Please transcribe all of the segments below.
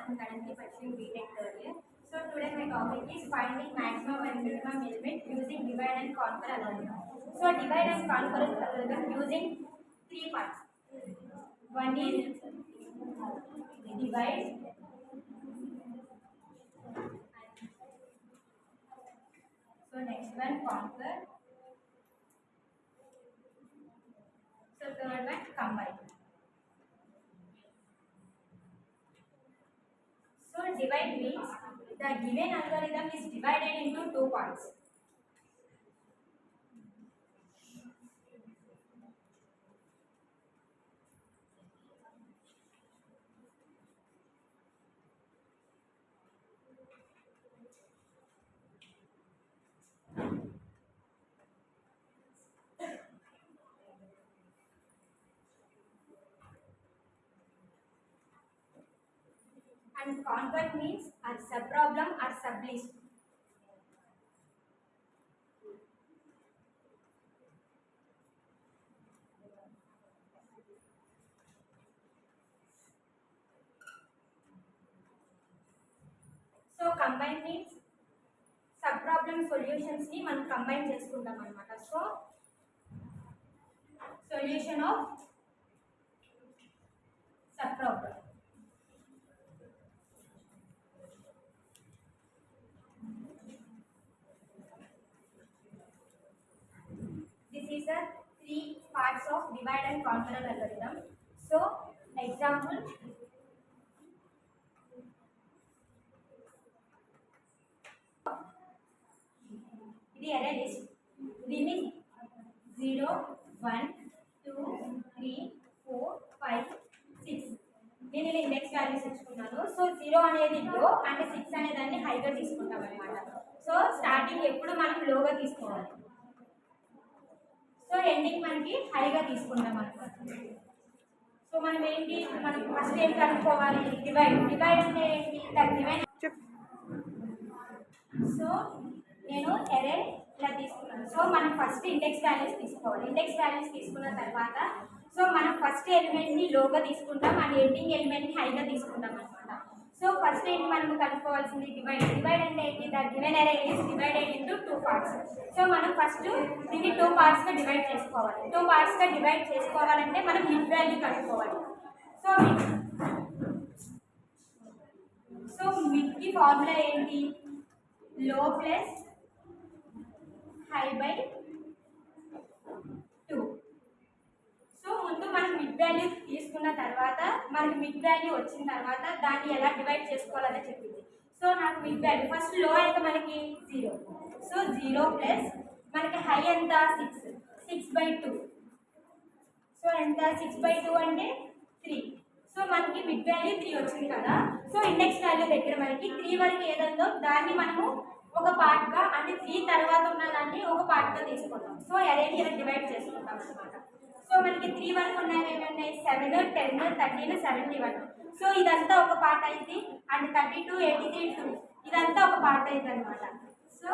I'm currently pursuing BTech third year. So today my topic is finding maximum and minimum element using divide and conquer algorithm. So divide and conquer algorithm using three parts. One is divide, so next one conquer, so third one combine. So divide means the given algorithm is divided into two parts. And convert means a subproblem or sublist. So combine means subproblem solutions ni మనం combine చేసుకుంటాం అన్నమాట. So solution of subproblem. This is the three parts of divide and conquer algorithm. So example, ఇది array list. దీన్ని 0 1 2 3 4 5 6 నేను ఇలా index values ఇచ్చుకున్నాను. So 0 అనేది లో అంటే 6 అనే దాన్ని హైగా తీసుకుంటాం అన్నమాట. సో స్టార్టింగ్ ఎప్పుడు మనం లోగా తీసుకోవాలి. సో ఎండింగ్ మనకి హైగా తీసుకుంటాం అన్నమాట. సో మనం ఏంటి, మనం ఫస్ట్ ఏం కనుక్కోవాలి, డివైడ్. డివైడ్ అంటే ఏంటి, డివైడ్. సో నేను ఎరే ఇలా తీసుకున్నాను. సో మనం ఫస్ట్ ఇండెక్స్ వాల్యూస్ తీసుకోవాలి. ఇండెక్స్ వాల్యూస్ తీసుకున్న తర్వాత సో మనం ఫస్ట్ ఎలిమెంట్ని లోగా తీసుకుంటాం అండ్ ఎండింగ్ ఎలిమెంట్ని హైగా తీసుకుంటాం అనమాట. సో ఫస్ట్ ఏంటి మనం కనుక్కోవాల్సింది డివైడ్. డివైడ్ అంటే ఏంటి, ద గివెన్ అరే is divided into two parts. So మనం ఫస్ట్ దీన్ని టూ పార్ట్స్గా డివైడ్ చేసుకోవాలి. టూ పార్ట్స్గా డివైడ్ చేసుకోవాలంటే మనం మిడ్ వాల్యూ కనుక్కోవాలి. సో మిడ్కి ఫార్ములా ఏంటి, లో ప్లస్ హై బై 2. సో ముందు మనం మిడ్ వాల్యూ తీసుకున్న తర్వాత మనకి మిడ్ వాల్యూ వచ్చిన తర్వాత దాన్ని ఎలా డివైడ్ చేసుకోవాలని చెప్పింది. సో నాకు మిడ్ వాల్యూ ఫస్ట్ లో అయితే మనకి 0. సో 0 ప్లస్ మనకి హై ఎంత 6/2. సో ఎంత 6/2 అంటే 3. సో మనకి మిడ్ వాల్యూ 3 వచ్చింది కదా. సో ఇండెక్స్ వాల్యూ దగ్గర మనకి 3 వరకు ఏదందో దాన్ని మనము ఒక పార్ట్గా అంటే 3 తర్వాత ఉన్నదాన్ని ఒక పార్ట్గా తీసుకుంటాం. సో అరేని ఇలా డివైడ్ చేసుకుంటాం అనమాట. సో మనకి 3 వరకు ఉన్నవి ఏమన్నాయి, 7 10 13 71. సో ఇదంతా ఒక పార్ట్ అయింది అండ్ 32 83 2 ఇదంతా ఒక పార్ట్ అయింది అనమాట. సో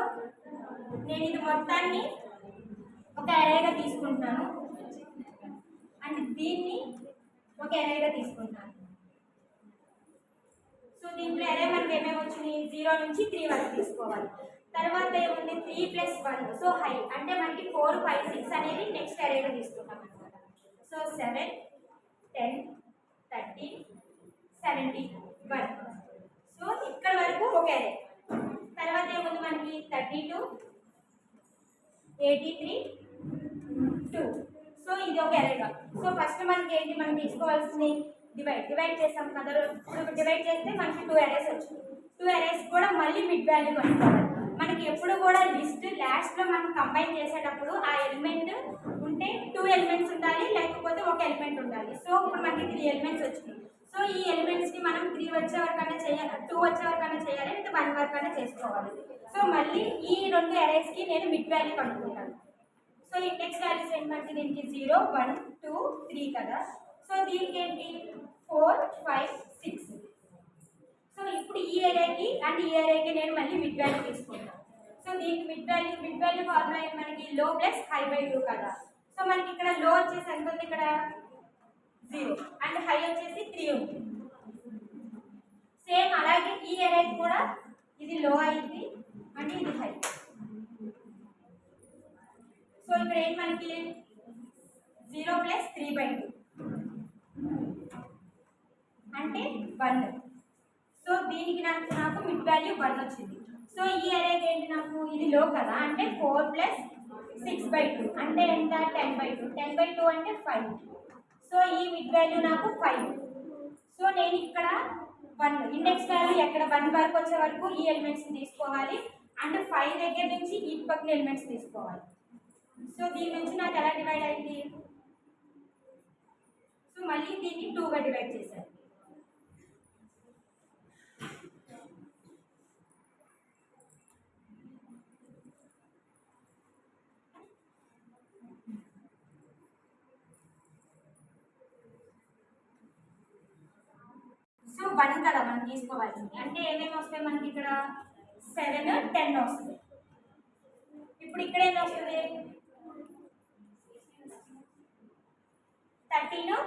నేను ఇది మొత్తాన్ని ఒక అరేగా తీసుకుంటాను అండ్ దీన్ని ఒక అరేగా తీసుకుంటాను. సో దీంట్లో అరే మనకి ఏమేమి వచ్చినాయి, 0 నుంచి 3 వరకు తీసుకోవాలి. తర్వాత ఏముంది 3 + 1. సో హై అంటే మనకి 4 5 6 అనేది నెక్స్ట్ అరేగా తీసుకుంటాం అనమాట. సో 7 10 30 71. సో ఇక్కడ వరకు ఒక అరే. తర్వాత ఏముంది మనకి 32 83 2. సో ఇది ఒక అరేగా. సో ఫస్ట్ మనకి ఏంటి, మనం తీసుకోవాల్సింది డివైడ్ చేస్తాం కదా. డివైడ్ చేస్తే మనకి 2 అరేస్ వచ్చింది. 2 అరేస్ కూడా మళ్ళీ మిడ్ వాల్యూ కనుక్కోవాలి. మనకి ఎప్పుడు కూడా లిస్ట్ లాస్ట్లో మనం కంబైన్ చేసేటప్పుడు ఆ ఎలిమెంట్ ఉంటే 2 ఎలిమెంట్స్ ఉండాలి, లేకపోతే ఒక ఎలిమెంట్ ఉండాలి. సో ఇప్పుడు మనకి 3 ఎలిమెంట్స్ వచ్చినాయి. సో ఈ ఎలిమెంట్స్ని మనం 3 వచ్చే వరకైనా చేయాలి, 2 వచ్చే వరకైనా చేయాలి, లేదా 1 వరకైనా చేసుకోవాలి. సో మళ్ళీ ఈ 2 అరేస్కి నేను మిడ్ వాల్యూ కనుక్కుంటాను. సో ఇండెక్స్ వాల్యూస్ ఏంటంటే దీనికి 0 1 2 3 కదా. సో దీనికి ఏంటి 4 5 6. సో ఇప్పుడు ఈ ఏరియాకి అండ్ ఈ ఏరియాకి నేను మళ్ళీ మిడ్ వాల్యూ తీసుకుంటాను. సో దీనికి మిడ్ వాల్యూ ఫార్ములా ఏంటి, మనకి లో ప్లస్ హై బై 2 కదా. సో మనకి ఇక్కడ లో వచ్చేసి ఎంత ఉంది, ఇక్కడ 0 అండ్ హై వచ్చేసి 3 ఉంది. సేమ్ ఇది లో అయింది అంటే ఇది హై. సో ఇక్కడ ఏంటి మనకి 0 + 3/2 అంటే 1. సో దీనికి నాకు మిడ్ వాల్యూ 1 వచ్చింది. సో ఈ అరేకి ఏంటి నాకు ఇది లో కదా అంటే 4 + 6/2 అంటే ఎంత 10/2. 10/2 అంటే 5. సో ఈ మిడ్ వాల్యూ నాకు 5. సో నేను ఇక్కడ 1 ఇండెక్స్ వాల్యూ ఎక్కడ 1 వరకు వచ్చే వరకు ఈ ఎలిమెంట్స్ని తీసుకోవాలి అండ్ 5 దగ్గర నుంచి ఈ పక్కన ఎలిమెంట్స్ తీసుకోవాలి. సో దీని నుంచి నాకు ఎలా డివైడ్ అయింది? సో మళ్ళీ దీన్ని 2గా డివైడ్ చేశాను. సో 1 కదా మనం తీసుకోవాల్సింది అంటే ఏమేమి వస్తాయి మనకి ఇక్కడ 7, 10 వస్తుంది. ఇప్పుడు ఇక్కడ ఏం వస్తుంది 13,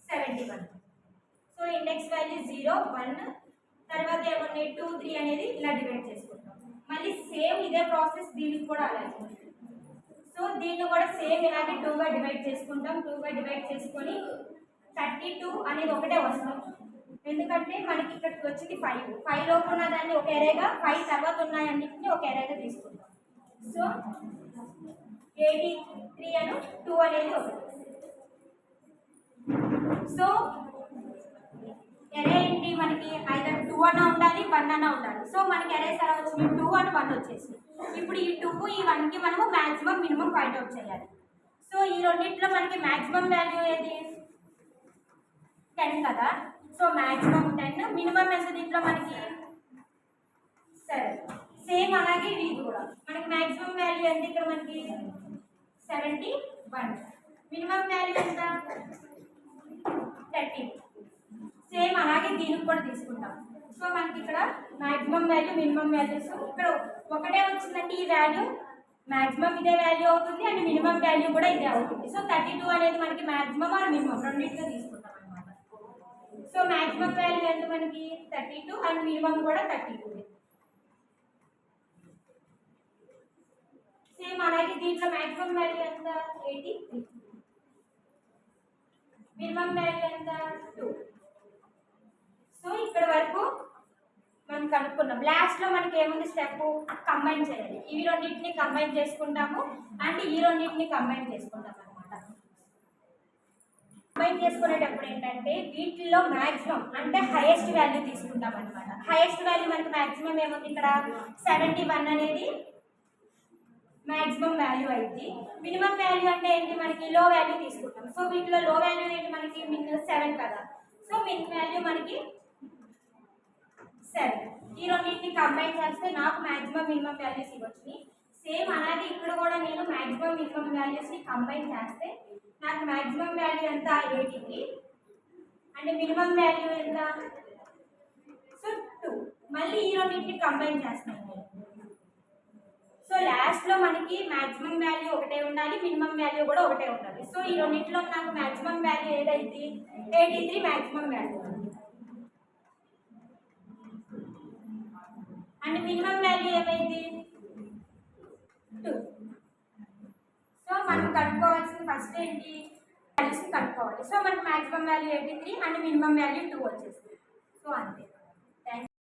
71. సో ఇండెక్స్ వాల్యూ 0, 1 తర్వాత ఏమన్నా 2, 3 అనేది ఇలా డివైడ్ చేసుకుంటాం. మళ్ళీ సేమ్ ఇదే ప్రాసెస్ దీనికి కూడా అలాగే. సో దీన్ని కూడా సేమ్ ఇలాగే 2గా డివైడ్ చేసుకుంటాం. 2గా డివైడ్ చేసుకొని 32 అనేది ఒకటే వస్తుంది ఎందుకంటే మనకి ఇక్కడికి వచ్చింది 5 లోపు ఉన్న దాన్ని ఒక ఎరేగా 5 తర్వాత ఉన్నాయన్నింటినీ ఒక ఎరేగా తీసుకుంటాం. సో 83 అను 2 అనేది ఒకటి. సో ఎరే ఏంటి మనకి ఐదర్ 2 అన్న ఉండాలి 1 అన్న ఉండాలి. సో మనకి ఎరేస్ ఎలా వచ్చింది 2 and 1 వచ్చేసి. ఇప్పుడు ఈ 2 ఈ 1కి మనము మ్యాక్సిమం మినిమం ఫైండ్ అవుట్ చేయాలి. సో ఈ రెండింటిలో మనకి మ్యాక్సిమం వాల్యూ ఏది 10 కదా. సో మ్యాక్సిమం 10 మినిమం ఎంత దీంట్లో మనకి 7. సేమ్ అలాగే ఇది కూడా మనకి మ్యాక్సిమం వాల్యూ ఎంత ఇక్కడ మనకి 71 మినిమం వాల్యూ ఎంత 13. సేమ్ అలాగే దీనికి కూడా తీసుకుంటాం. సో మనకి ఇక్కడ మ్యాక్సిమం వాల్యూ మినిమం వాల్యూస్ ఇక్కడ ఒకటే వచ్చిందంటే ఈ వాల్యూ మ్యాక్సిమం ఇదే వాల్యూ అవుతుంది అండ్ మినిమం వాల్యూ కూడా ఇదే అవుతుంది. సో 32 అనేది మనకి మ్యాక్సిమం ఆర్ మినిమం రెండింటిగా తీసుకుంటాం అనమాట. సో మ్యాక్సిమం వాల్యూ ఎంత మనకి 32 అండ్ మినిమం కూడా 32. సేమ్ అలాగే దీంట్లో మ్యాక్సిమం వాల్యూ ఎంత 83 మినిమం వాల్యూ ఎంత 2. సో ఇక్కడ వరకు మనం కనుక్కున్నాం. లాస్ట్లో మనకి ఏముంది స్టెప్ కంబైన్ చేయాలి. ఇవి రెండింటిని కంబైన్ చేసుకుంటాము అండ్ ఈ రెండింటిని కంబైన్ చేసుకుంటాం అనమాట. కంబైన్ చేసుకునేటప్పుడు ఏంటంటే వీటిల్లో మ్యాక్సిమం అంటే హైయెస్ట్ వాల్యూ తీసుకుంటాం అనమాట. హైయెస్ట్ వాల్యూ మనకి మ్యాక్సిమం ఏముంది ఇక్కడ 71 అనేది మ్యాక్సిమం వాల్యూ అయింది. మినిమం వాల్యూ అంటే ఏంటి మనకి లో వాల్యూ తీసుకుంటాం. సో వీటిలో లో వాల్యూ ఏంటి మనకి 7 కదా. సో మినిమం వాల్యూ మనకి 7. ఈ రెండింటిని కంబైన్ చేస్తే నాకు మ్యాక్సిమం మినిమం వాల్యూస్ ఇవ్వచ్చు. సేమ్ అలాగే ఇక్కడ కూడా నేను మ్యాక్సిమం మినిమం వాల్యూస్ని కంబైన్ చేస్తే నాకు మ్యాక్సిమం వాల్యూ ఎంత 83 అండ్ మినిమం వాల్యూ ఎంత సో 2. మళ్ళీ ఈ రెండింటిని కంబైన్ చేస్తాను. సో లాస్ట్లో మనకి మ్యాక్సిమం వాల్యూ ఒకటే ఉండాలి మినిమం వాల్యూ కూడా ఒకటే ఉండాలి. సో ఈ రెండింటిలో నాకు మ్యాక్సిమం వాల్యూ ఏదైతే 83 maximum value and minimum value ఏమైంది 2. సో మనం కనుక్కోవాల్సింది ఫస్ట్ ఏంటి వాల్యూస్ని కనుక్కోవాలి. సో మనకు maximum value 83 and minimum value 2 వచ్చేసింది. సో అంతే.